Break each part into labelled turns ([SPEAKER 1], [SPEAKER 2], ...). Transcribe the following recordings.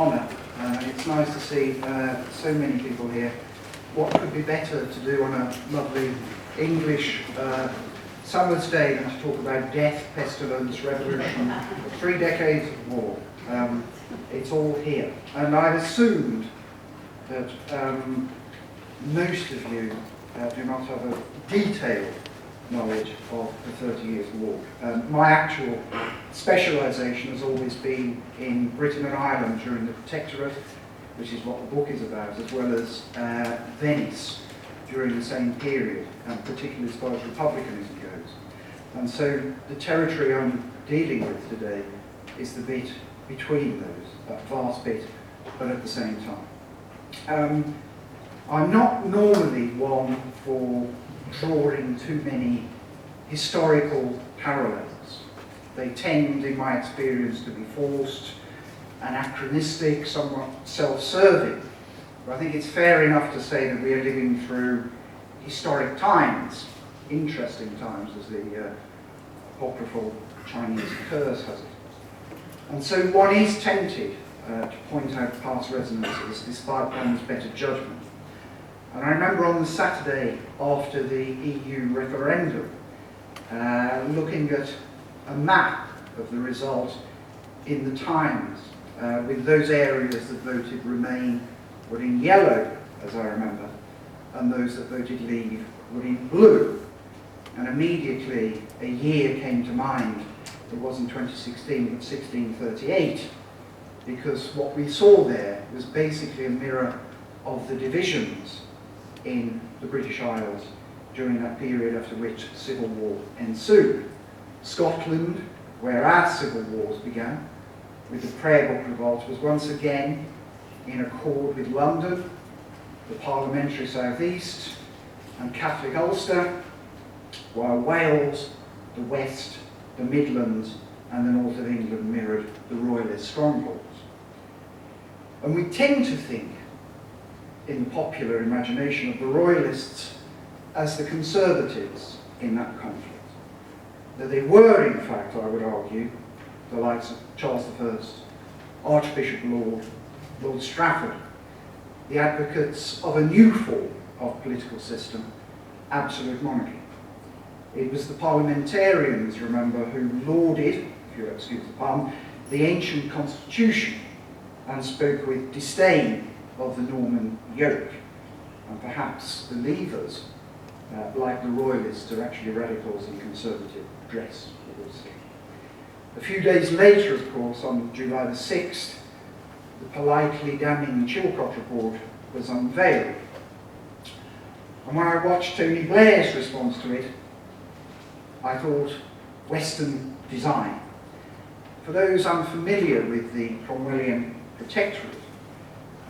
[SPEAKER 1] Honour. It's nice to see so many people here. What could be better to do on a lovely English summer's day than to talk about death, pestilence, revolution, 3 decades of war. It's all here. And I assumed that most of you do not have a detailed knowledge of the 30 Years' War. My actual specialisation has always been in Britain and Ireland during the Protectorate, which is what the book is about, as well as Venice during the same period, and particularly as far as republicanism goes. And so the territory I'm dealing with today is the bit between those, that vast bit, but at the same time. I'm not normally one for drawing too many historical parallels. They tend, in my experience, to be forced, anachronistic, somewhat self-serving. But I think it's fair enough to say that we are living through historic times, interesting times, as the apocryphal Chinese curse has it. And so one is tempted to point out past resonances, despite one's better judgment. And I remember on the Saturday after the EU referendum, looking at a map of the result in the Times, with those areas that voted Remain were in yellow, as I remember, and those that voted Leave were in blue. And immediately a year came to mind. It wasn't 2016, but 1638, because what we saw there was basically a mirror of the divisions in the British Isles during that period after which civil war ensued. Scotland, where our civil wars began, with the Prague revolt, was once again in accord with London, the parliamentary southeast, and Catholic Ulster, while Wales, the west, the Midlands, and the north of England mirrored the royalist strongholds. And we tend to think, in the popular imagination, of the royalists as the conservatives in that conflict. That they were, in fact, I would argue, the likes of Charles I, Archbishop Laud, Lord Strafford, the advocates of a new form of political system, absolute monarchy. It was the parliamentarians, remember, who lauded, if you'll excuse the pun, the ancient constitution and spoke with disdain of the Norman yoke. And perhaps the Leavers, like the Royalists, are actually radicals in conservative dress. A few days later, of course, on July the 6th, the politely damning Chilcot Report was unveiled. And when I watched Tony Blair's response to it, I thought, Western design. For those unfamiliar with the Cromwellian Protectorate,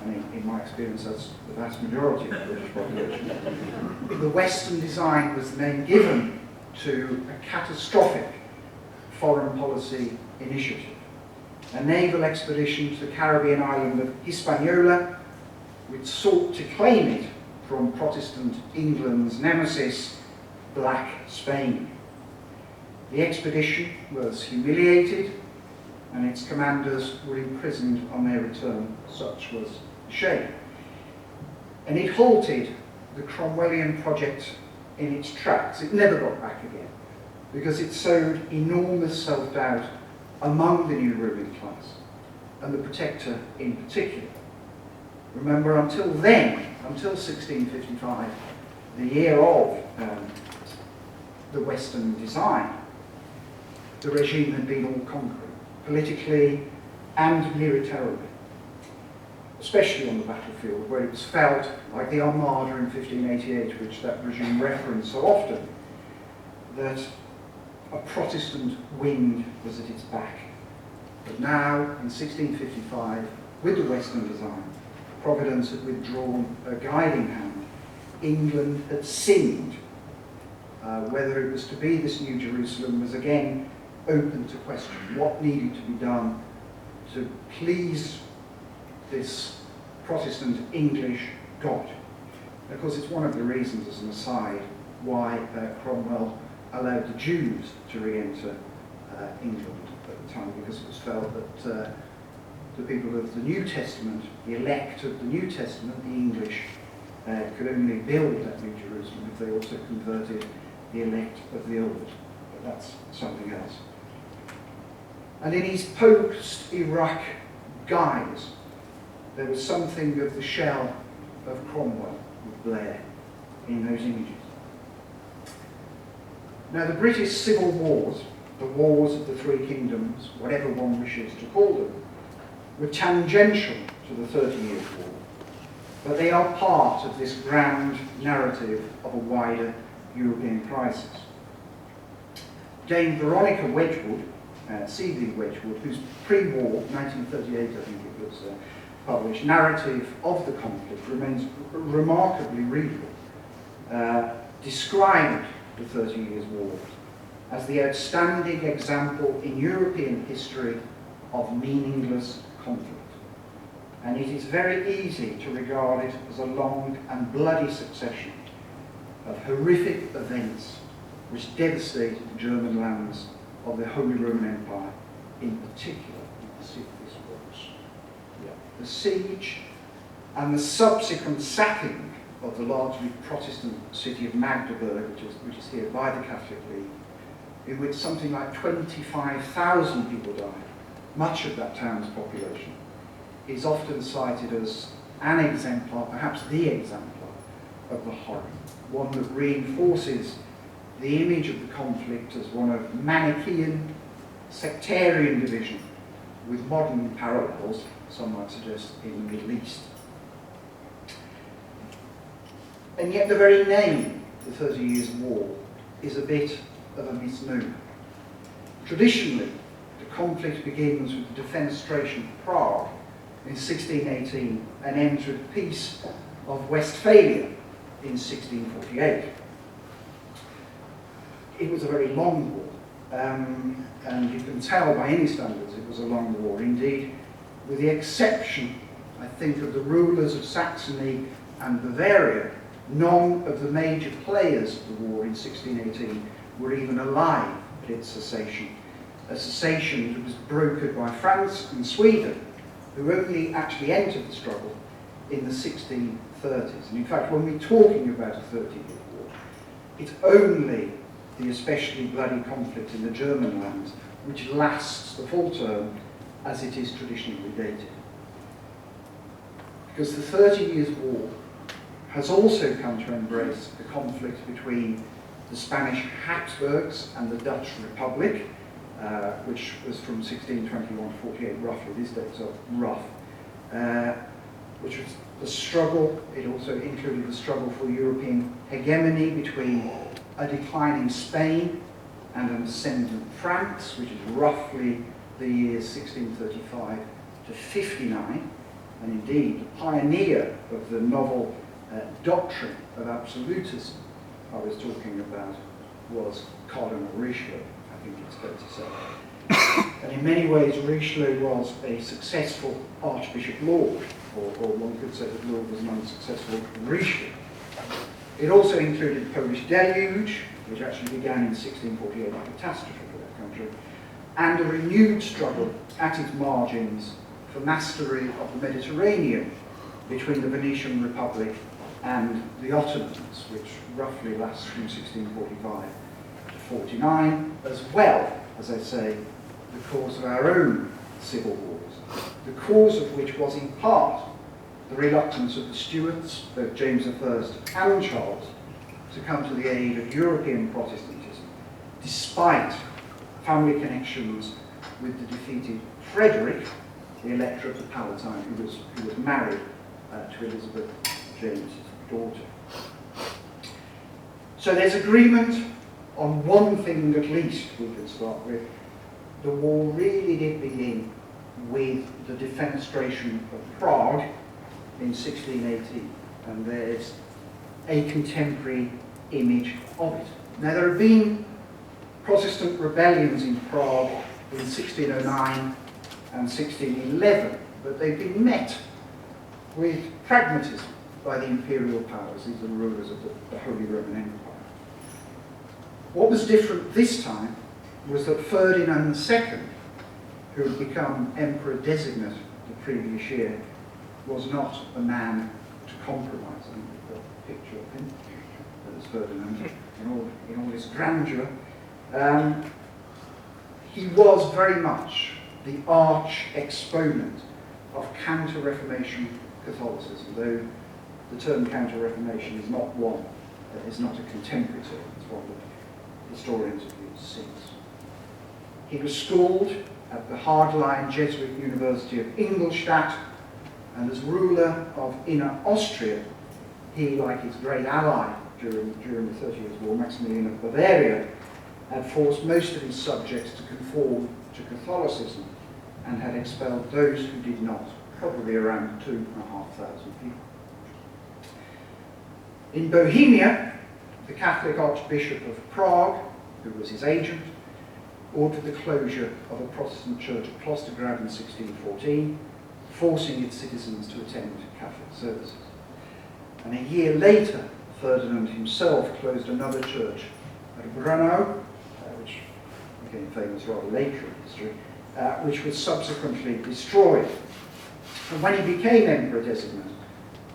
[SPEAKER 1] I mean, in my experience, that's the vast majority of the British population, the Western design was the name given to a catastrophic foreign policy initiative, a naval expedition to the Caribbean island of Hispaniola, which sought to claim it from Protestant England's nemesis, Black Spain. The expedition was humiliated, and its commanders were imprisoned on their return. Such was the shame. And it halted the Cromwellian project in its tracks. It never got back again, because it sowed enormous self-doubt among the new ruling class, and the Protector in particular. Remember, until then, until 1655, the year of the Western design, the regime had been all conquering, politically and militarily, especially on the battlefield, where it was felt, like the Armada in 1588, which that regime referenced so often, that a Protestant wind was at its back. But now, in 1655, with the Western design, Providence had withdrawn a guiding hand. England had sinned. Whether it was to be this New Jerusalem was again open to question. What needed to be done to please this Protestant English God? And of course, it's one of the reasons, as an aside, why Cromwell allowed the Jews to re-enter England at the time, because it was felt that the people of the New Testament, the elect of the New Testament, the English, could only build that New Jerusalem if they also converted the elect of the Old. But that's something else. And in his post-Iraq guise, there was something of the shell of Cromwell with Blair in those images. Now, the British civil wars, the wars of the Three Kingdoms, whatever one wishes to call them, were tangential to the 30 Years' War, but they are part of this grand narrative of a wider European crisis. Dame Veronica Wedgwood, C.V. Wedgwood, whose pre-war, 1938 I think it was published, narrative of the conflict remains remarkably readable, described the 30 Years' War as the outstanding example in European history of meaningless conflict. And it is very easy to regard it as a long and bloody succession of horrific events which devastated the German lands of the Holy Roman Empire, in particular in the city this was. The siege and the subsequent sacking of the largely Protestant city of Magdeburg, which is here by the Catholic League, in which something like 25,000 people died, much of that town's population, is often cited as an exemplar, perhaps the exemplar, of the horror, one that reinforces the image of the conflict as one of Manichaean, sectarian division, with modern parallels, some might suggest, in the Middle East. And yet the very name, the 30 Years' War, is a bit of a misnomer. Traditionally, the conflict begins with the defenestration of Prague in 1618 and ends with the Peace of Westphalia in 1648. It was a very long war, and you can tell by any standards it was a long war. Indeed, with the exception, I think, of the rulers of Saxony and Bavaria, none of the major players of the war in 1618 were even alive at its cessation, a cessation that was brokered by France and Sweden, who only actually entered the struggle in the 1630s. And in fact, when we're talking about a 30-year war, it's only the especially bloody conflict in the German lands which lasts the full term as it is traditionally dated. Because the 30 Years' War has also come to embrace the conflict between the Spanish Habsburgs and the Dutch Republic, which was from 1621 to 48, roughly. These dates are rough. Which was the struggle. It also included the struggle for European hegemony between a declining Spain and an ascendant France, which is roughly the years 1635 to 59. And indeed, the pioneer of the novel doctrine of absolutism I was talking about was Cardinal Richelieu, I think it's fair to say. And in many ways, Richelieu was a successful Archbishop Laud, or one could say that Laud was an unsuccessful Richelieu. It also included the Polish deluge, which actually began in 1648, a catastrophe for that country, and a renewed struggle at its margins for mastery of the Mediterranean between the Venetian Republic and the Ottomans, which roughly lasts from 1645 to 49, as well, as I say, the cause of our own civil wars, the cause of which was in part the reluctance of the Stuarts, both James I and Charles, to come to the aid of European Protestantism, despite family connections with the defeated Frederick, the Elector of the Palatine, who was married to Elizabeth, James' daughter. So there's agreement on one thing at least we could start with. The war really did begin with the defenestration of Prague in 1618, and there's a contemporary image of it. Now, there have been Protestant rebellions in Prague in 1609 and 1611, but they've been met with pragmatism by the imperial powers. These are the rulers of the Holy Roman Empire. What was different this time was that Ferdinand II, who had become Emperor Designate the previous year, was not a man to compromise. I think we've got a picture of him, that is Ferdinand, in all his grandeur. He was very much the arch exponent of counter-Reformation Catholicism, though the term counter-Reformation is not one, is not a contemporary term, it's one that historians have used since. He was schooled at the hardline Jesuit University of Ingolstadt, and as ruler of Inner Austria, he, like his great ally during the 30 Years' War, Maximilian of Bavaria, had forced most of his subjects to conform to Catholicism and had expelled those who did not, probably around 2,500 people. In Bohemia, the Catholic Archbishop of Prague, who was his agent, ordered the closure of a Protestant church at Klostergrad in 1614, forcing its citizens to attend Catholic services. And a year later, Ferdinand himself closed another church at Brno, which became famous rather later in history, which was subsequently destroyed. And when he became Emperor Designate,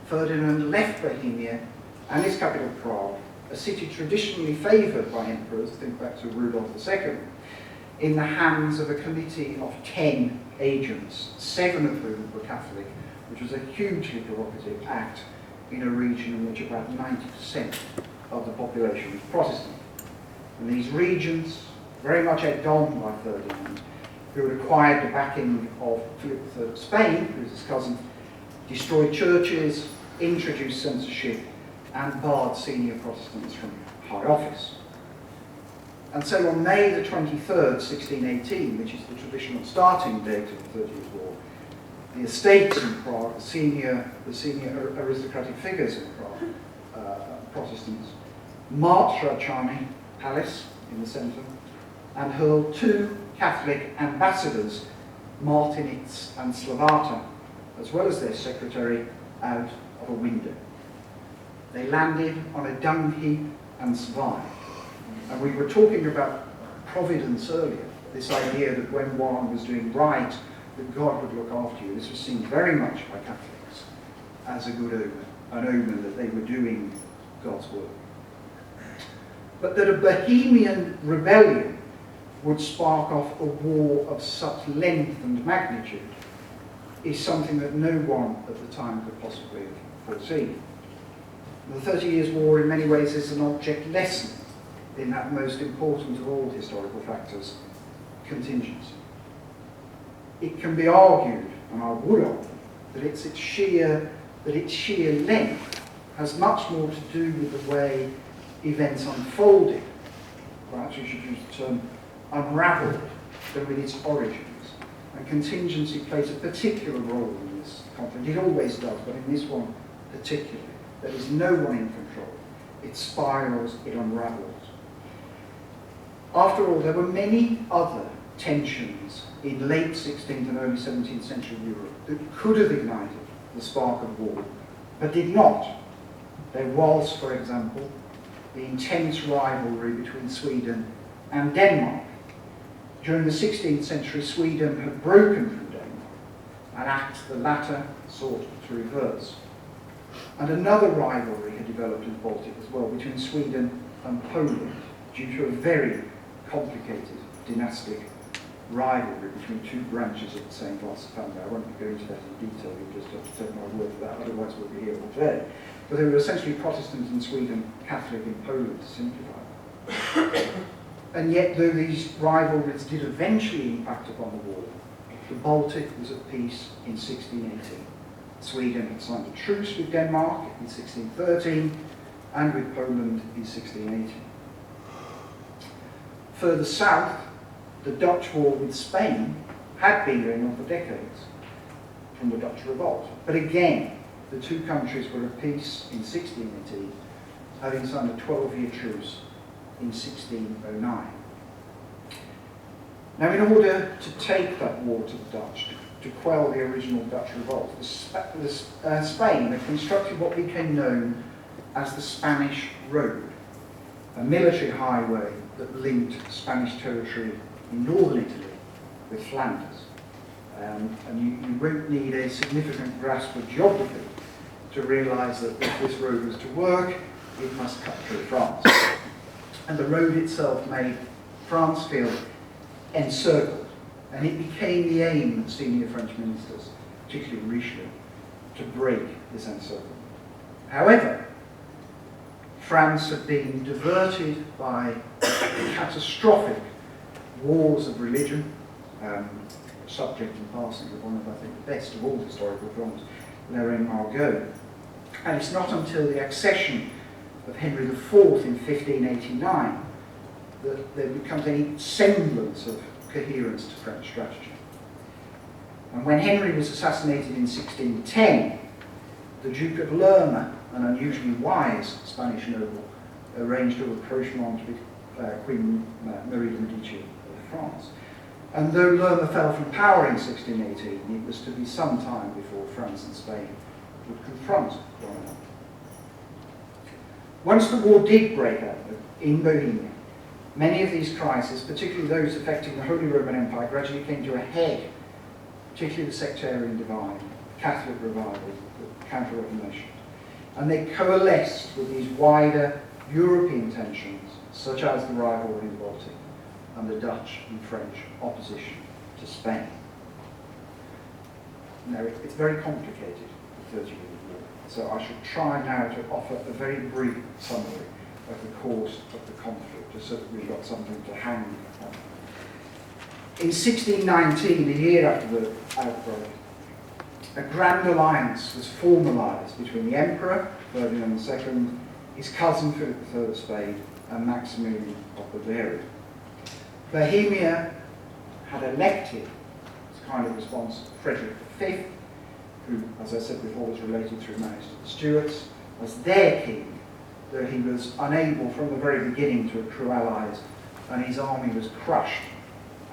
[SPEAKER 1] Ferdinand left Bohemia and his capital Prague, a city traditionally favoured by emperors, think back to Rudolf II, in the hands of a committee of 10 agents, 7 of whom were Catholic, which was a hugely provocative act in a region in which about 90% of the population was Protestant. And these regions, very much egged on by Ferdinand, who had acquired the backing of Philip III of Spain, who was his cousin, destroyed churches, introduced censorship, and barred senior Protestants from high office. And so on May the 23rd, 1618, which is the traditional starting date of the 30 Years' War, the estates in Prague, the senior aristocratic figures in Prague, Protestants, marched Hradčany Palace in the centre and hurled 2 Catholic ambassadors, Martinitz and Slavata, as well as their secretary, out of a window. They landed on a dung heap and survived. And we were talking about providence earlier, this idea that when one was doing right, that God would look after you. This was seen very much by Catholics as a good omen, an omen that they were doing God's work. But that a Bohemian rebellion would spark off a war of such length and magnitude is something that no one at the time could possibly have foreseen. The 30 Years' War in many ways is an object lesson in that most important of all historical factors, contingency. It can be argued, and I would argue, that its sheer length has much more to do with the way events unfolded, perhaps we should use the term unravelled, than with its origins. And contingency plays a particular role in this conflict. It always does, but in this one particularly. There is no one in control. It spirals, it unravels. After all, there were many other tensions in late 16th and early 17th century Europe that could have ignited the spark of war, but did not. There was, for example, the intense rivalry between Sweden and Denmark. During the 16th century, Sweden had broken from Denmark, an act the latter sought to reverse. And another rivalry had developed in the Baltic as well, between Sweden and Poland, due to a very complicated dynastic rivalry between 2 branches of the same class of family. I won't go into that in detail, you just have to take my word for that, otherwise we'll be here all day. But they were essentially Protestant in Sweden, Catholic in Poland, to simplify. And yet, though these rivalries did eventually impact upon the war, the Baltic was at peace in 1618. Sweden had signed a truce with Denmark in 1613 and with Poland in 1618. Further south, the Dutch war with Spain had been going on for decades from the Dutch revolt. But again, the 2 countries were at peace in 1618, having signed a 12-year truce in 1609. Now, in order to take that war to the Dutch, to quell the original Dutch revolt, Spain had constructed what became known as the Spanish Road, a military highway that linked Spanish territory in northern Italy with Flanders. And you won't need a significant grasp of geography to realise that if this road was to work, it must cut through France. And the road itself made France feel encircled, and it became the aim of senior French ministers, particularly Richelieu, to break this encirclement. However, France had been diverted by catastrophic wars of religion, subject in passing of one of, I think, the best of all historical films, Lorraine Margot. And it's not until the accession of Henry IV in 1589 that there becomes any semblance of coherence to French strategy. And when Henry was assassinated in 1610, the Duke of Lerma, an unusually wise Spanish noble, arranged a rapprochement with Queen Marie de Medici of France. And though Lerma fell from power in 1618, it was to be some time before France and Spain would confront one another. Once the war did break out in Bohemia, many of these crises, particularly those affecting the Holy Roman Empire, gradually came to a head, particularly the sectarian divide, Catholic revival, the Counter-Reformation. And they coalesced with these wider European tensions, such as the rivalry in the Baltic and the Dutch and French opposition to Spain. Now, it's very complicated, the 30 Years' War, so I shall try now to offer a very brief summary of the course of the conflict, just so that we've got something to hang on. In 1619, a year after the outbreak, a grand alliance was formalised between the Emperor, Ferdinand II, his cousin Philip III of Spain, and Maximilian of Bavaria. Bohemia had elected, as kind of response, Frederick V, who, as I said before, was related through marriage to the Stuarts, as their king, though he was unable from the very beginning to accrue allies, and his army was crushed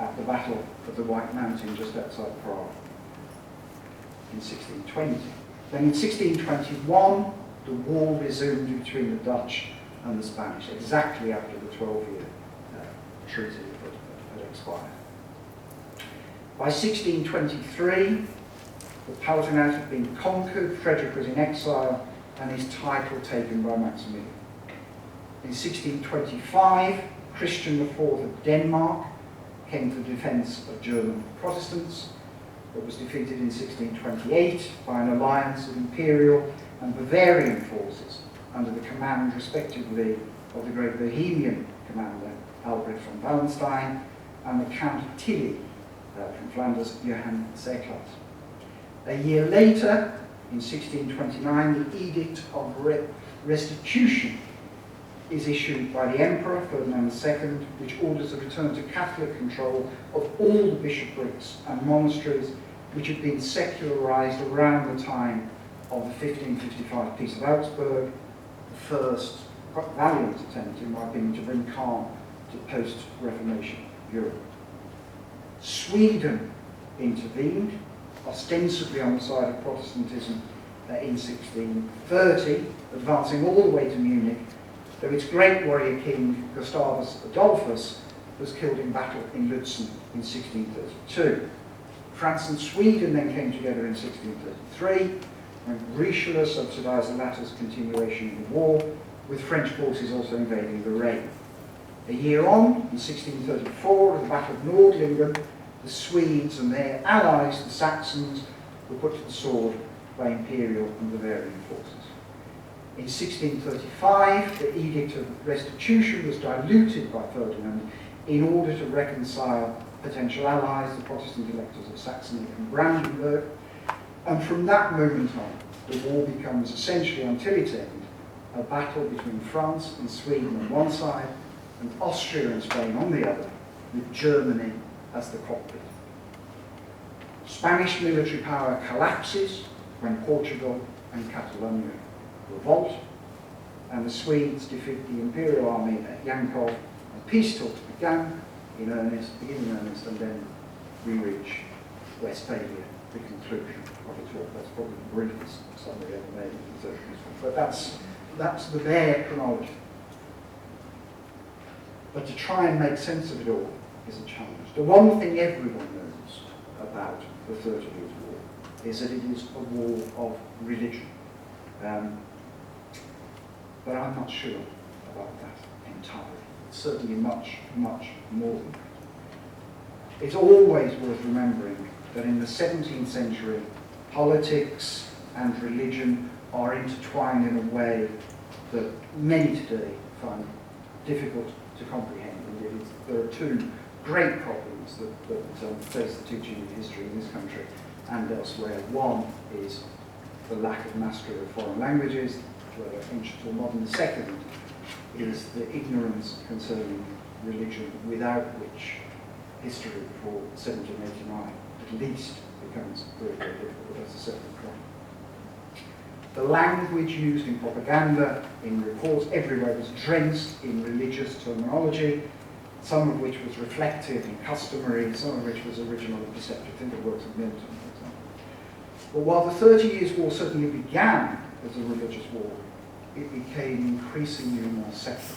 [SPEAKER 1] at the Battle of the White Mountain just outside Prague in 1620. Then in 1621, the war resumed between the Dutch and the Spanish, exactly after the 12-year treaty had expired. By 1623, the Palatinate had been conquered, Frederick was in exile, and his title taken by Maximilian. In 1625, Christian IV of Denmark came to the defence of German Protestants, but was defeated in 1628 by an alliance of imperial and Bavarian forces under the command, respectively, of the great Bohemian commander Albrecht von Wallenstein and the Count of Tilly from Flanders, Johann Seeklas. A year later, in 1629, the Edict of Restitution is issued by the Emperor, Ferdinand II, which orders a return to Catholic control of all the bishoprics and monasteries which had been secularized around the time of the 1555 Peace of Augsburg, the first, quite valiant attempt, in my opinion, to bring calm to post-Reformation Europe. Sweden intervened, ostensibly on the side of Protestantism in 1630, advancing all the way to Munich, though its great warrior king, Gustavus Adolphus, was killed in battle in Lutzen in 1632. France and Sweden then came together in 1633, and Richelieu subsidised the latter's continuation of the war, with French forces also invading Lorraine. A year on, in 1634, at the Battle of Nordlingen, the Swedes and their allies, the Saxons, were put to the sword by imperial and Bavarian forces. In 1635, the Edict of Restitution was diluted by Ferdinand in order to reconcile potential allies, the Protestant electors of Saxony and Brandenburg, and from that moment on, the war becomes essentially, until its end, a battle between France and Sweden on one side, and Austria and Spain on the other, with Germany as the cockpit. Spanish military power collapses when Portugal and Catalonia revolt, and the Swedes defeat the imperial army at Yankov, and peace talks begin in earnest, and then we reach Westphalia, the conclusion of its war. That's probably the briefest summary ever made in the but that's the bare chronology. But to try and make sense of it all is a challenge. The one thing everyone knows about the 30 Years' War is that it is a war of religion. But I'm not sure about that entirely. It's certainly much, much more than that. It's always worth remembering that in the 17th century, politics and religion are intertwined in a way that many today find difficult to comprehend. Indeed, there are two great problems that face the teaching of history in this country and elsewhere. One is the lack of mastery of foreign languages, whether ancient or modern. The second is the ignorance concerning religion, without which history before 1789 at least becomes very, very difficult. That's a separate crime. The language used in propaganda, in reports, everywhere was drenched in religious terminology, some of which was reflective and customary, some of which was original and perceptive. Think of works of Milton, for example. But while the 30 Years' War certainly began as a religious war, it became increasingly more secular.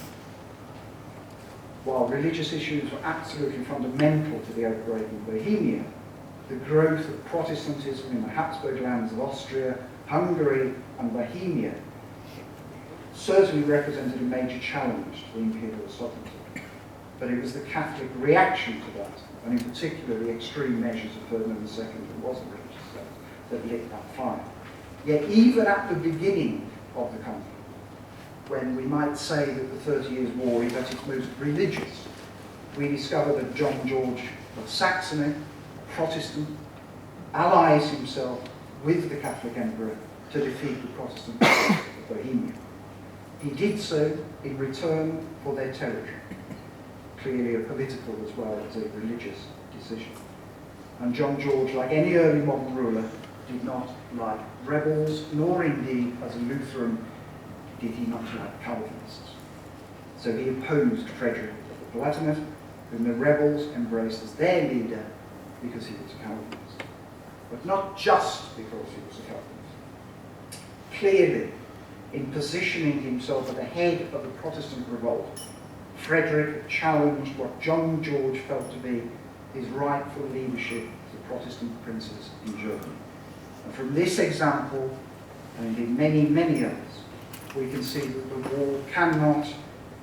[SPEAKER 1] While religious issues were absolutely fundamental to the outbreak in Bohemia, the growth of Protestantism in the Habsburg lands of Austria, Hungary and Bohemia certainly represented a major challenge to the imperial sovereignty. But it was the Catholic reaction to that, and in particular the extreme measures of Ferdinand II, who was a religious state, that lit that fire. Yet even at the beginning of the conflict, when we might say that the 30 Years' War is at its most religious, we discover that John George of Saxony, a Protestant, allies himself with the Catholic Emperor to defeat the Protestant of Bohemia. He did so in return for their territory, clearly a political as well as a religious decision. And John George, like any early modern ruler, did not like rebels, nor indeed, as a Lutheran, did he not like Calvinists. So he opposed Frederick the Palatinate, whom the rebels embraced as their leader because he was a Calvinist. But not just because he was a Calvinist. Clearly, in positioning himself at the head of the Protestant revolt, Frederick challenged what John George felt to be his rightful leadership of the Protestant princes in Germany. And from this example, and indeed many, many others, we can see that the war cannot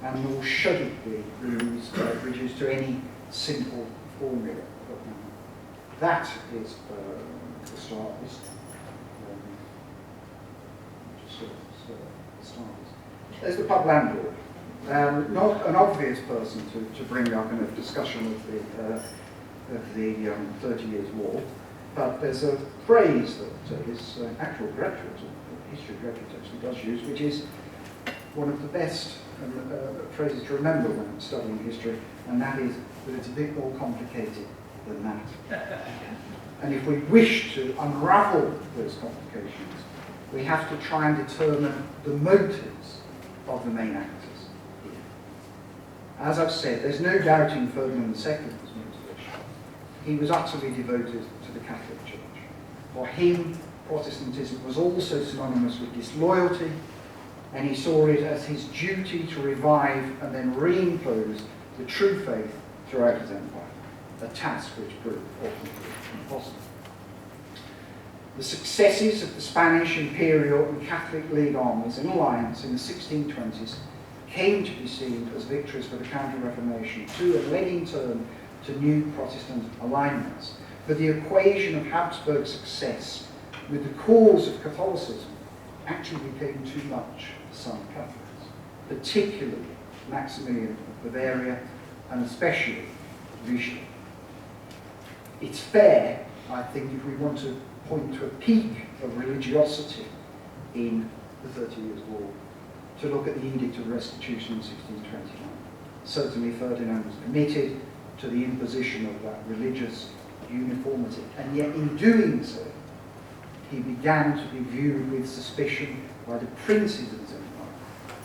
[SPEAKER 1] and nor should it be reduced to any simple formula. That is the start. There's the pub landlord. Not an obvious person to bring up in a discussion of the 30 Years' War, but there's a phrase that his actual graduate, history graduate actually does use, which is one of the best phrases to remember when studying history, and that is that it's a bit more complicated than that. And if we wish to unravel those complications, we have to try and determine the motives of the main actors here. As I've said, there's no doubting Ferdinand II's motivation. He was utterly devoted to the Catholic Church. For him, Protestantism was also synonymous with disloyalty, and he saw it as his duty to revive and then reimpose the true faith throughout his empire, a task which proved ultimately impossible. The successes of the Spanish, Imperial and Catholic League armies in alliance in the 1620s came to be seen as victories for the Counter-Reformation too, and led in turn to new Protestant alignments. But the equation of Habsburg success with the cause of Catholicism actually became too much for some Catholics, particularly Maximilian of Bavaria and especially Richelieu. It's fair, I think, if we want to point to a peak of religiosity in the 30 Years' War, to look at the Edict of Restitution in 1629. Certainly Ferdinand was committed to the imposition of that religious uniformity, and yet in doing so, he began to be viewed with suspicion by the princes of his empire,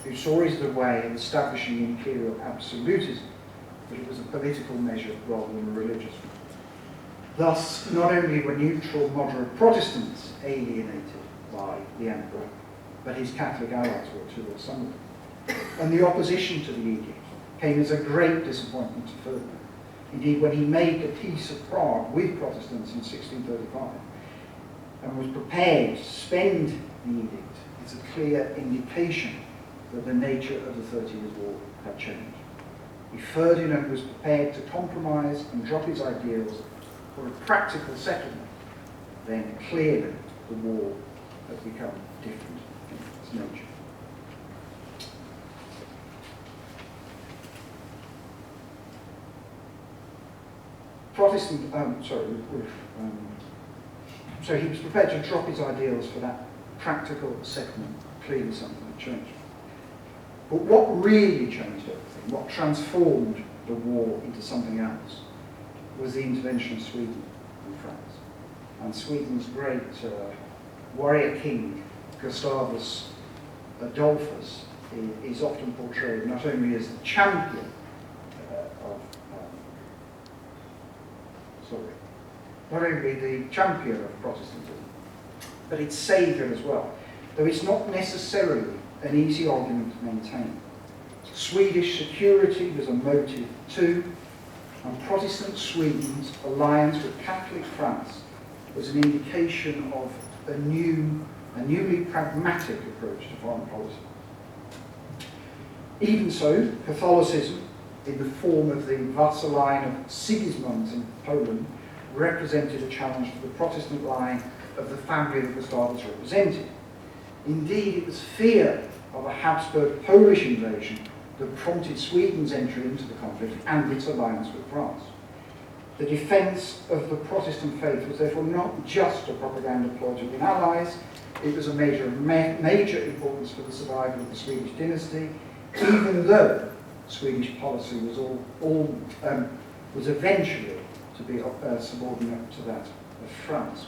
[SPEAKER 1] who saw it as a way of establishing imperial absolutism, but it was a political measure rather than a religious one. Thus, not only were neutral, moderate Protestants alienated by the emperor, but his Catholic allies were too, or some of them. And the opposition to the edict came as a great disappointment to Ferdinand, Indeed, when he made the Peace of Prague with Protestants in 1635 and was prepared to spend the edict, it's a clear indication that the nature of the 30 Years' War had changed. If Ferdinand was prepared to compromise and drop his ideals for a practical settlement, then clearly the war had become different in its nature. So he was prepared to drop his ideals for that practical settlement. Clearly something had changed. But what really changed everything, what transformed the war into something else, was the intervention of Sweden and France. And Sweden's great warrior king, Gustavus Adolphus, is often portrayed not only as the champion not only the champion of Protestantism, but its saviour as well, though it's not necessarily an easy argument to maintain. Swedish security was a motive too, and Protestant Sweden's alliance with Catholic France was an indication of a newly pragmatic approach to foreign policy. Even so, Catholicism, in the form of the vassal line of Sigismund in Poland, represented a challenge to the Protestant line of the family that Gustavus represented. Indeed, it was fear of a Habsburg Polish invasion that prompted Sweden's entry into the conflict and its alliance with France. The defence of the Protestant faith was therefore not just a propaganda ploy to win allies, it was a major importance for the survival of the Swedish dynasty, even though Swedish policy was eventually to be subordinate to that of France.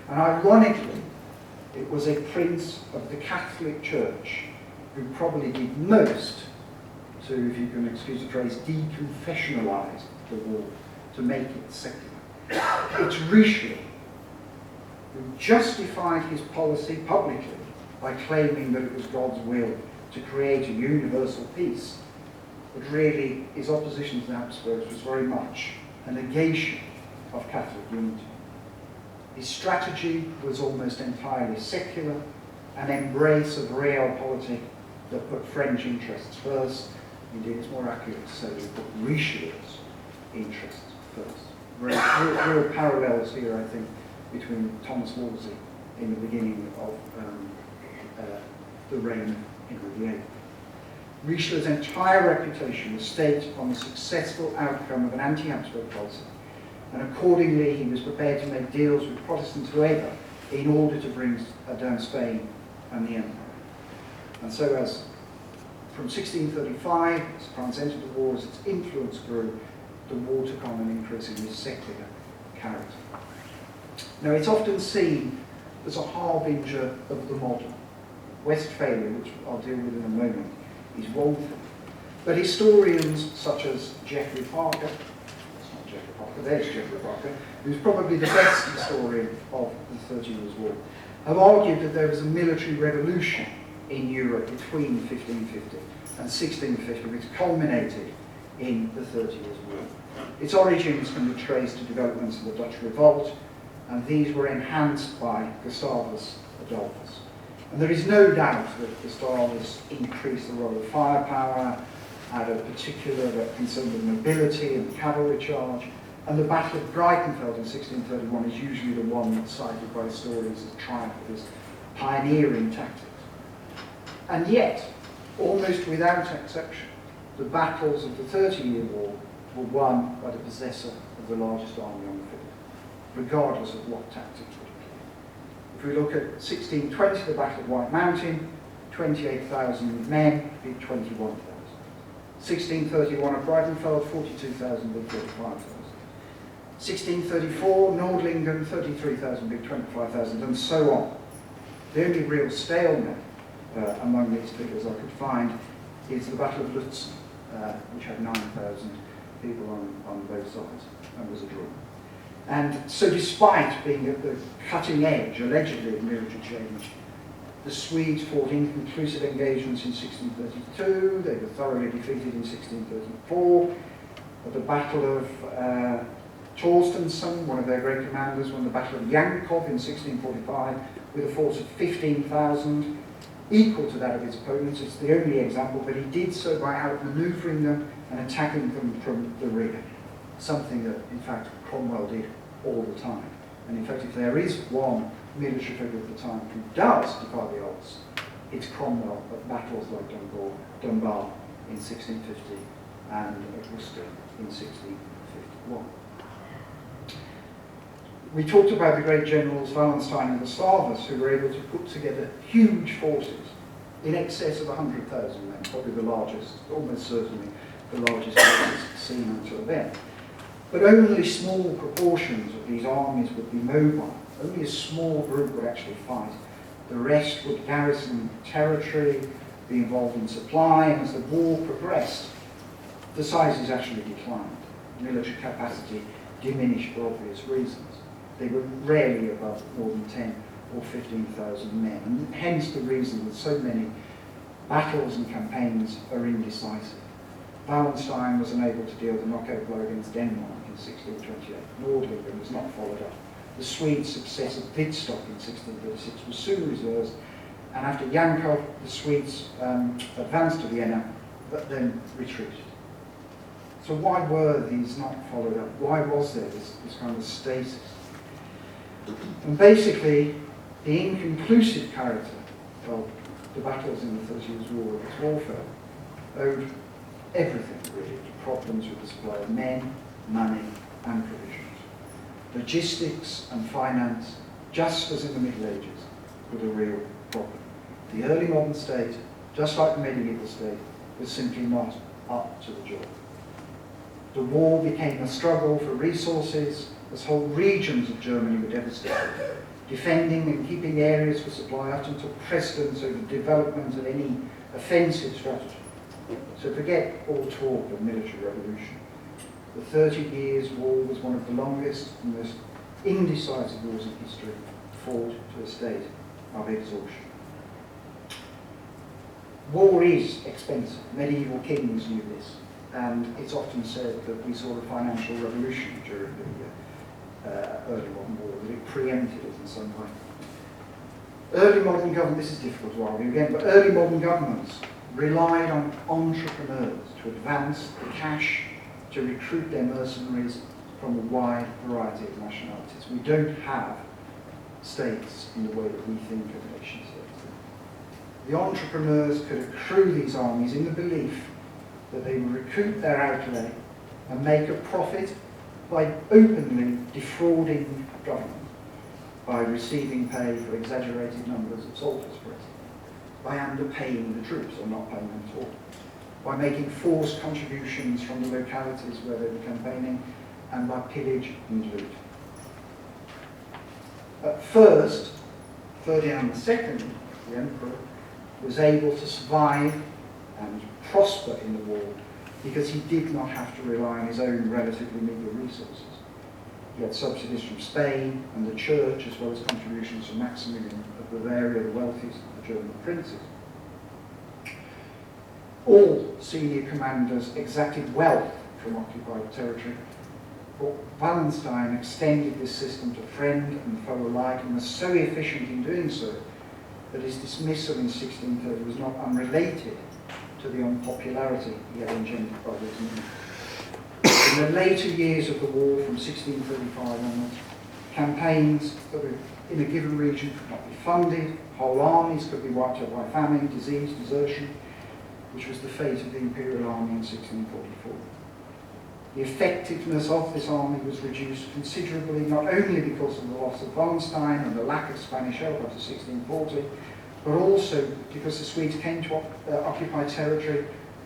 [SPEAKER 1] And ironically, it was a prince of the Catholic Church who probably did most to, if you can excuse the phrase, deconfessionalise the war, to make it secular. It's Richelieu who justified his policy publicly by claiming that it was God's will to create a universal peace, but really his opposition to the Habsburgs was very much a negation of Catholic unity. His strategy was almost entirely secular, an embrace of realpolitik that put French interests first. Indeed, it's more accurate to say that put Richelieu's interests first. Real parallels here, I think, between Thomas Wolsey in the beginning of the reign of Henry VIII. Richelieu's entire reputation was staked on the successful outcome of an anti-Habsburg policy, and accordingly he was prepared to make deals with Protestants whoever in order to bring down Spain and the Empire. And so as from 1635, as France entered the war, as its influence grew, the war took on an increasingly secular character. Now it's often seen as a harbinger of the modern. Westphalia, which I'll deal with in a moment, is woeful. But historians such as Geoffrey Parker, that's not Geoffrey Parker, there's Geoffrey Parker, who's probably the best historian of the 30 Years' War, have argued that there was a military revolution in Europe between 1550 and 1650, which culminated in the 30 Years' War. Its origins can be traced to developments of the Dutch Revolt, and these were enhanced by Gustavus Adolphus. And there is no doubt that Gustavus increased the role of firepower, had a particular concern with mobility and cavalry charge, and the Battle of Breitenfeld in 1631 is usually the one that's cited by historians as triumph of his pioneering tactics. And yet, almost without exception, the battles of the 30-Year War were won by the possessor of the largest army on the field, regardless of what tactics were deployed. If we look at 1620, the Battle of White Mountain, 28,000 men beat 21,000. 1631 at Breitenfeld, 42,000 beat 35,000. 1634, Nordlingen, 33,000 beat 25,000, and so on. The only real stalemate among these figures I could find is the Battle of Lutzen, which had 9,000 people on both sides, and was a draw. And so despite being at the cutting edge, allegedly, of military change, the Swedes fought inconclusive engagements in 1632, they were thoroughly defeated in 1634, At the Battle of Torstensson, one of their great commanders, won the Battle of Yankov in 1645 with a force of 15,000, equal to that of his opponents. It's the only example, but he did so by outmanoeuvring them and attacking them from the rear, something that, in fact, Cromwell did all the time. And in fact, if there is one military figure of the time who does defy the odds, it's Cromwell at battles like Dunbar in 1650 and at Worcester in 1651. We talked about the great generals Wallenstein and Gustavus, who were able to put together huge forces in excess of 100,000 men, probably the largest, almost certainly the largest forces seen until then. But only small proportions of these armies would be mobile. Only a small group would actually fight. The rest would garrison territory, be involved in supply, and as the war progressed, the sizes actually declined. Military capacity diminished for obvious reasons. They were rarely above more than 10 or 15,000 men, and hence the reason that so many battles and campaigns are indecisive. Wallenstein was unable to deal the knockout blow against Denmark in 1628. Nordlingen was not followed up. The Swedes' success at Wittstock in 1636 was soon reversed, and after Yankov, the Swedes advanced to Vienna, but then retreated. So why were these not followed up? Why was there this kind of stasis? And basically, the inconclusive character of the battles in the 30 Years' War, of its warfare, owed everything really to problems with the supply of men, money, and provisions. Logistics and finance, just as in the Middle Ages, were the real problem. The early modern state, just like the medieval state, was simply not up to the job. The war became a struggle for resources, as whole regions of Germany were devastated. Defending and keeping areas for supply often took precedence over the development of any offensive strategy. So forget all talk of military revolution. The 30 Years' War was one of the longest and most indecisive wars in history, fought to a state of exhaustion. War is expensive. Medieval kings knew this, and it's often said that we saw a financial revolution during the early modern war, that it preempted it in some way. Early modern government, this is difficult to argue again, but early modern governments relied on entrepreneurs to advance the cash to recruit their mercenaries from a wide variety of nationalities. We don't have states in the way that we think of nation states. The entrepreneurs could accrue these armies in the belief that they would recoup their outlay and make a profit by openly defrauding government, by receiving pay for exaggerated numbers of soldiers, for instance, by underpaying the troops or not paying them at all, by making forced contributions from the localities where they were campaigning, and by pillage and loot. At first, Ferdinand II, the emperor, was able to survive and prosper in the war because he did not have to rely on his own relatively meagre resources. He had subsidies from Spain and the church, as well as contributions from Maximilian of Bavaria, the wealthiest of the German princes. All senior commanders exacted wealth from occupied territory, but Wallenstein extended this system to friend and foe alike and was so efficient in doing so that his dismissal in 1630 was not unrelated to the unpopularity he had engendered by this movement. In the later years of the war, from 1635 onwards, campaigns that were in a given region could not be funded, whole armies could be wiped out by famine, disease, desertion, which was the fate of the Imperial Army in 1644. The effectiveness of this army was reduced considerably, not only because of the loss of Wallenstein and the lack of Spanish help after 1640, but also because the Swedes came to occupy territory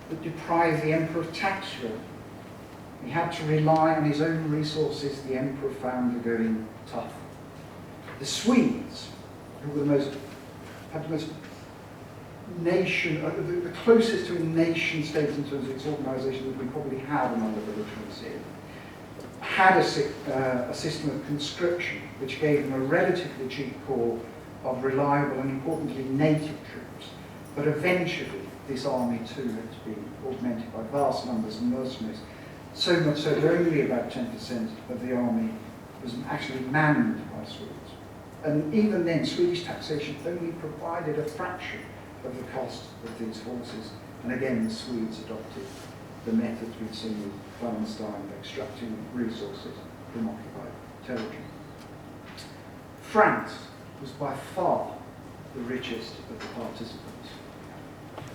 [SPEAKER 1] that deprived the emperor of tax revenue. He had to rely on his own resources. The emperor found the going tough. The Swedes, who were had the most the closest to a nation state in terms of its organisation that we probably had among the belligerents here, had a system of conscription which gave them a relatively cheap corps of reliable and importantly native troops. But eventually this army too had to be augmented by vast numbers of mercenaries. So much so that only about 10% of the army was actually manned by Swedes. And even then, Swedish taxation only provided a fraction of the cost of these forces. And again, the Swedes adopted the methods we've seen with Wallenstein of extracting resources from occupied territory. France was by far the richest of the participants.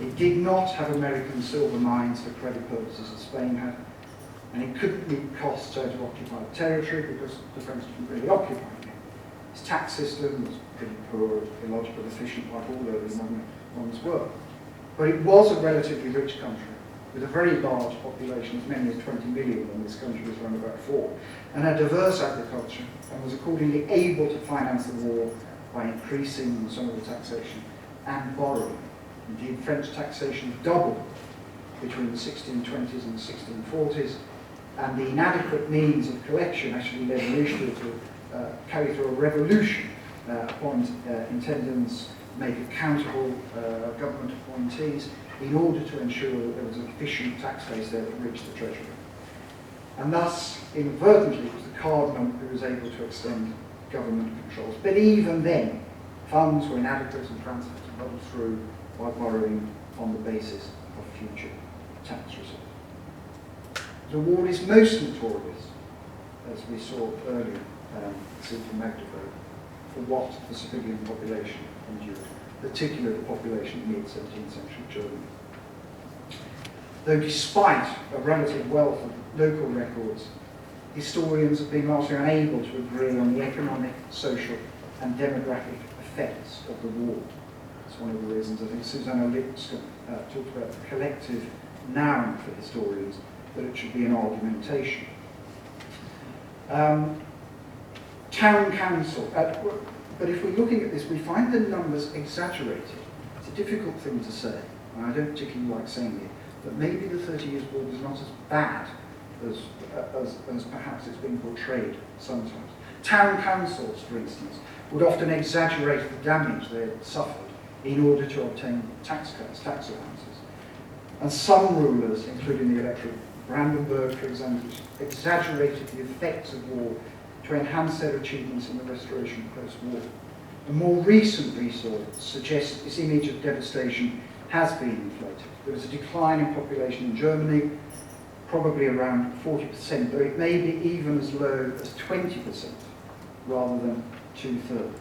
[SPEAKER 1] It did not have American silver mines for credit purposes as Spain had, and it couldn't meet costs out of occupied territory because the French didn't really occupy it. Its tax system was pretty poor, illogical, efficient, like all early modern ones were. But it was a relatively rich country, with a very large population, as many as 20 million when this country was around about 4, and a diverse agriculture, and was accordingly able to finance the war by increasing some of the taxation and borrowing. Indeed, French taxation doubled between the 1620s and the 1640s, and the inadequate means of collection actually led Richelieu to carry through a revolution, appoint intendants, make accountable government appointees, in order to ensure that there was an efficient tax base there that reached the treasury. And thus, inadvertently, it was the cardinal who was able to extend government controls. But even then, funds were inadequate and France had to run through by borrowing on the basis of future tax receipts. The war is most notorious, as we saw earlier, seen from Magdeburg, for what the civilian population endured, particularly the population in mid-17th century Germany. Though despite a relative wealth of local records, historians have been largely unable to agree on the economic, social and demographic effects of the war. It's one of the reasons I think Susanna Lipska talked about the collective noun for historians, that it should be an argumentation. Town council, but if we're looking at this, we find the numbers exaggerated. It's a difficult thing to say, and I don't particularly like saying it, but maybe the 30 Years' War was not as bad as perhaps it's been portrayed sometimes. Town councils, for instance, would often exaggerate the damage they had suffered in order to obtain tax cuts, tax allowances. And some rulers, including the Elector of Brandenburg, for example, exaggerated the effects of war to enhance their achievements in the restoration post-war. A more recent research suggests this image of devastation has been inflated. There was a decline in population in Germany, probably around 40%, though it may be even as low as 20% rather than 2/3.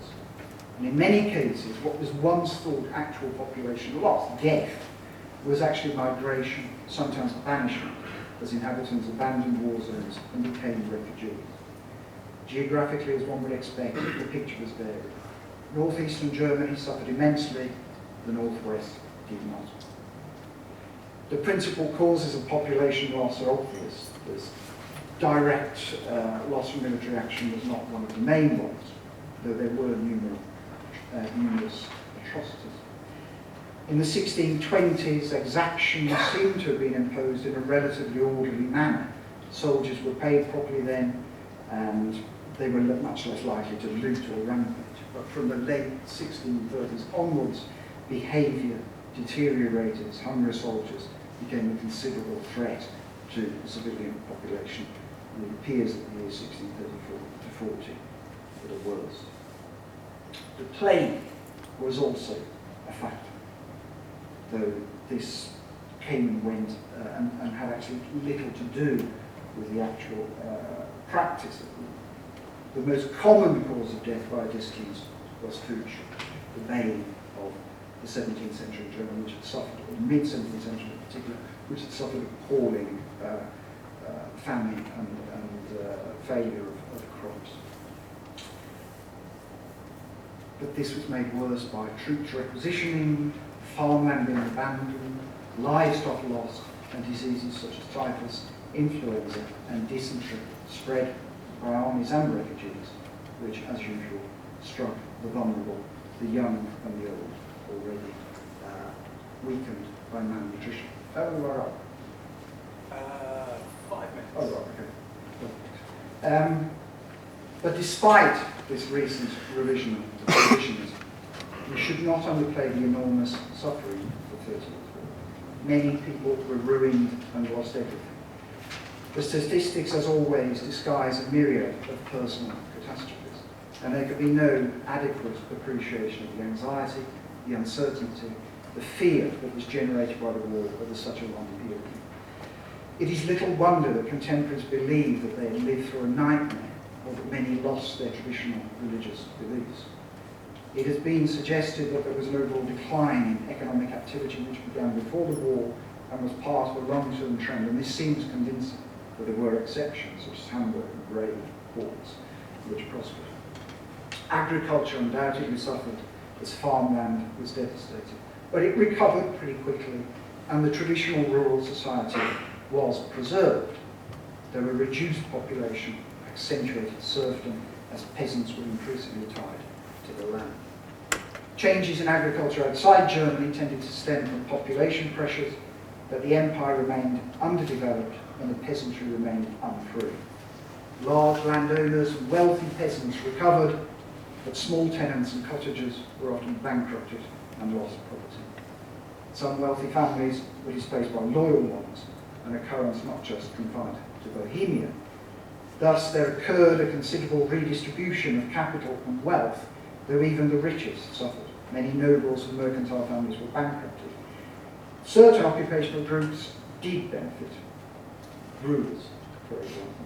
[SPEAKER 1] And in many cases, what was once thought actual population loss, death, was actually migration, sometimes banishment, as inhabitants abandoned war zones and became refugees. Geographically, as one would expect, the picture was varied. Northeastern Germany suffered immensely, the northwest did not. The principal causes of population loss are obvious. This direct loss from military action was not one of the main ones, though there were numerous atrocities. In the 1620s, exactions seem to have been imposed in a relatively orderly manner. Soldiers were paid properly then, and they were much less likely to loot or rampage. But from the late 1630s onwards, behaviour deteriorated as hungry soldiers became a considerable threat to the civilian population. And it appears that the years 1634 to 40 were the worst. The plague was also a factor, though this came and went and had actually little to do with the actual practice of war. The most common cause of death by distance was food shortage, the bane of the 17th century Germany, which had suffered, or mid-17th century in particular, which had suffered appalling famine and failure of crops. But this was made worse by troops requisitioning, farmland being abandoned, livestock lost, and diseases such as typhus, influenza, and dysentery spread by armies and refugees, which, as usual, struck the vulnerable, the young and the old, already weakened by malnutrition. How long are we up?
[SPEAKER 2] 5 minutes.
[SPEAKER 1] Oh, right, okay. But despite this recent revision of the provisions, we should not underplay the enormous suffering of the 30 Years' War. Many people were ruined and lost everything. The statistics, as always, disguise a myriad of personal catastrophes, and there could be no adequate appreciation of the anxiety, the uncertainty, the fear that was generated by the war over such a long period. It is little wonder that contemporaries believed that they had lived through a nightmare, or that many lost their traditional religious beliefs. It has been suggested that there was an overall decline in economic activity which began before the war and was part of a long-term trend, and this seems convincing, but there were exceptions, such as Hamburg and Prague ports, which prospered. Agriculture undoubtedly suffered as farmland was devastated, but it recovered pretty quickly, and the traditional rural society was preserved. There were reduced population, accentuated serfdom, as peasants were increasingly tied to the land. Changes in agriculture outside Germany tended to stem from population pressures, but the empire remained underdeveloped and the peasantry remained unfree. Large landowners and wealthy peasants recovered, but small tenants and cottagers were often bankrupted and lost property. Some wealthy families were displaced by loyal ones, an occurrence not just confined to Bohemia. Thus, there occurred a considerable redistribution of capital and wealth, though even the richest suffered. Many nobles and mercantile families were bankrupted. Certain occupational groups did benefit, brewers, for example,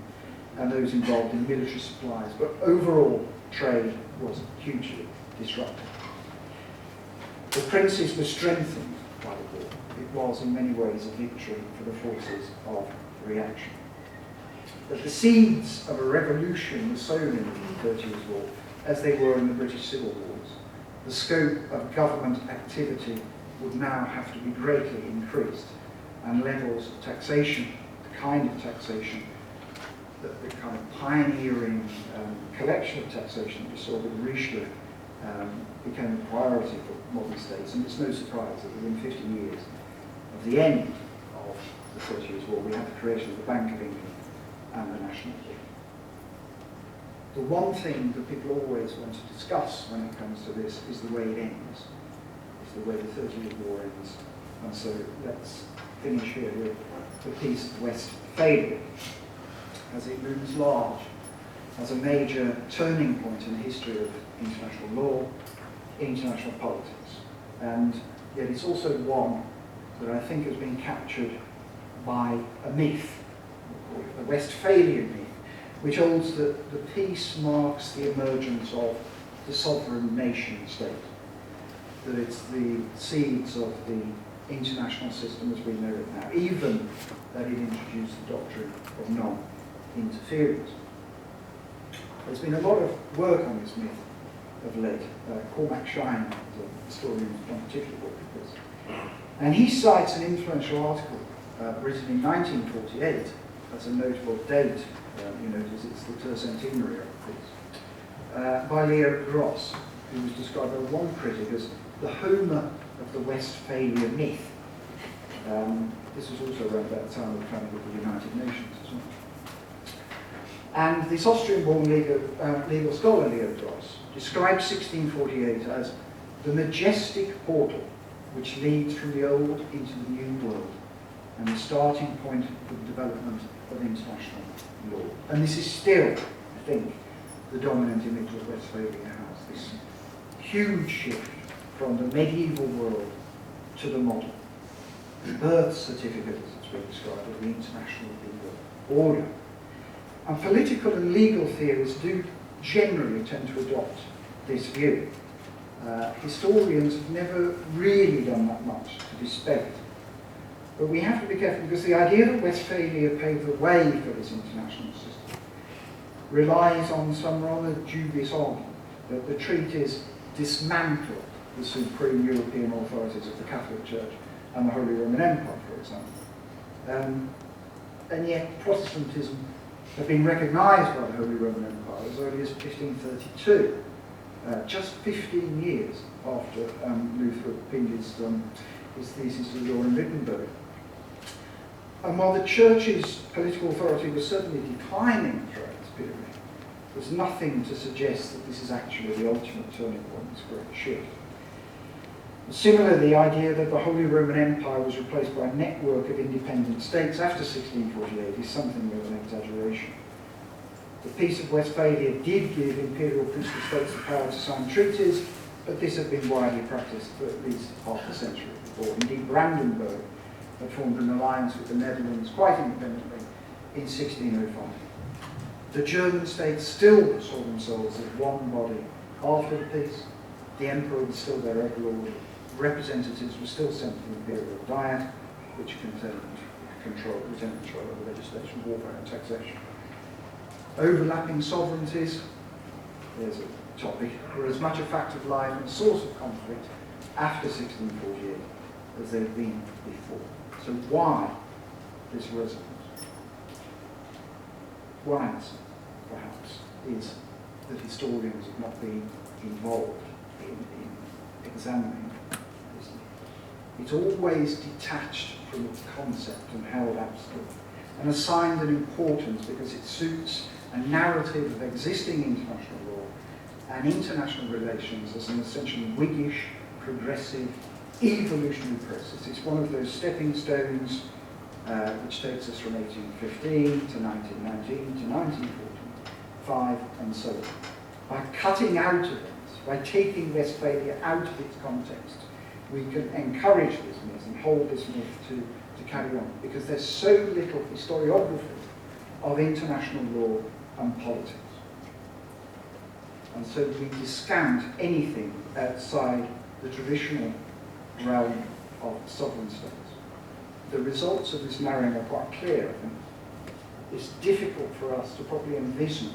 [SPEAKER 1] and those involved in military supplies, but overall trade was hugely disrupted. The princes were strengthened by the war. It was in many ways a victory for the forces of reaction. But the seeds of a revolution were sown in the 30 Years' War, as they were in the British Civil Wars. The scope of government activity would now have to be greatly increased, and levels of taxation, the kind of taxation, the kind of pioneering collection of taxation that we saw with Richelieu became a priority for modern states, and it's no surprise that within 50 years of the end of the 30 Years' War, we had the creation of the Bank of England and the National Gift. The one thing that people always want to discuss when it comes to this is the way it ends, is the way the 30 Years' War ends. And so let's finish here with the Peace of Westphalia, as it looms large as a major turning point in the history of international law, international politics. And yet it's also one that I think has been captured by a myth, the Westphalian myth, which holds that the peace marks the emergence of the sovereign nation state, that it's the seeds of the international system as we know it now, even that it introduced the doctrine of non-interference. There's been a lot of work on this myth of late. Cormac Shine, the historian, has done a particular work with this. And he cites an influential article written in 1948 as a notable date. You notice it's the tercentenary of this, by Leo Gross, who was described by one critic as the Homer of the Westphalia myth. This was also around about the time of the founding of the United Nations as well. And this Austrian-born legal scholar, Leo Gross, describes 1648 as the majestic portal which leads from the old into the new world and the starting point for the development of international law. And this is still, I think, the dominant image of Westphalia has, this huge shift from the medieval world to the modern. The birth certificate, as it's been described, of the international legal order. And political and legal theorists do generally tend to adopt this view. Historians have never really done that much to dispel it. But we have to be careful, because the idea that Westphalia paved the way for this international system relies on some rather dubious argument that the treaties dismantled the supreme European authorities of the Catholic Church and the Holy Roman Empire, for example. And yet Protestantism had been recognised by the Holy Roman Empire as early as 1532, just 15 years after Luther penned his thesis of law in Wittenberg. And while the Church's political authority was certainly declining throughout this period, there's nothing to suggest that this is actually the ultimate turning point, this great shift. Similarly, the idea that the Holy Roman Empire was replaced by a network of independent states after 1648 is something of an exaggeration. The Peace of Westphalia did give imperial priestly states the power to sign treaties, but this had been widely practiced for at least half a century before. Indeed, Brandenburg had formed an alliance with the Netherlands quite independently in 1605. The German states still saw themselves as one body after the peace. The emperor was still their overlord. Representatives were still sent to the imperial diet, which retained control over legislation, warfare and taxation. Overlapping sovereignties, there's a topic, were as much a fact of life and source of conflict after 1648 as they've been before. So why this resonance? One answer, perhaps, is that historians have not been involved in examining this. It's always detached from its concept and held absolute, and assigned an importance because it suits a narrative of existing international law and international relations as an essentially Whiggish, progressive, evolutionary process. It's one of those stepping stones which takes us from 1815 to 1919 to 1945 and so on. By cutting out events, by taking Westphalia out of its context, we can encourage this myth and hold this myth to carry on, because there's so little historiography of international law and politics. And so we discount anything outside the traditional realm of sovereign states. The results of this marrying are quite clear, I think. It's difficult for us to properly envision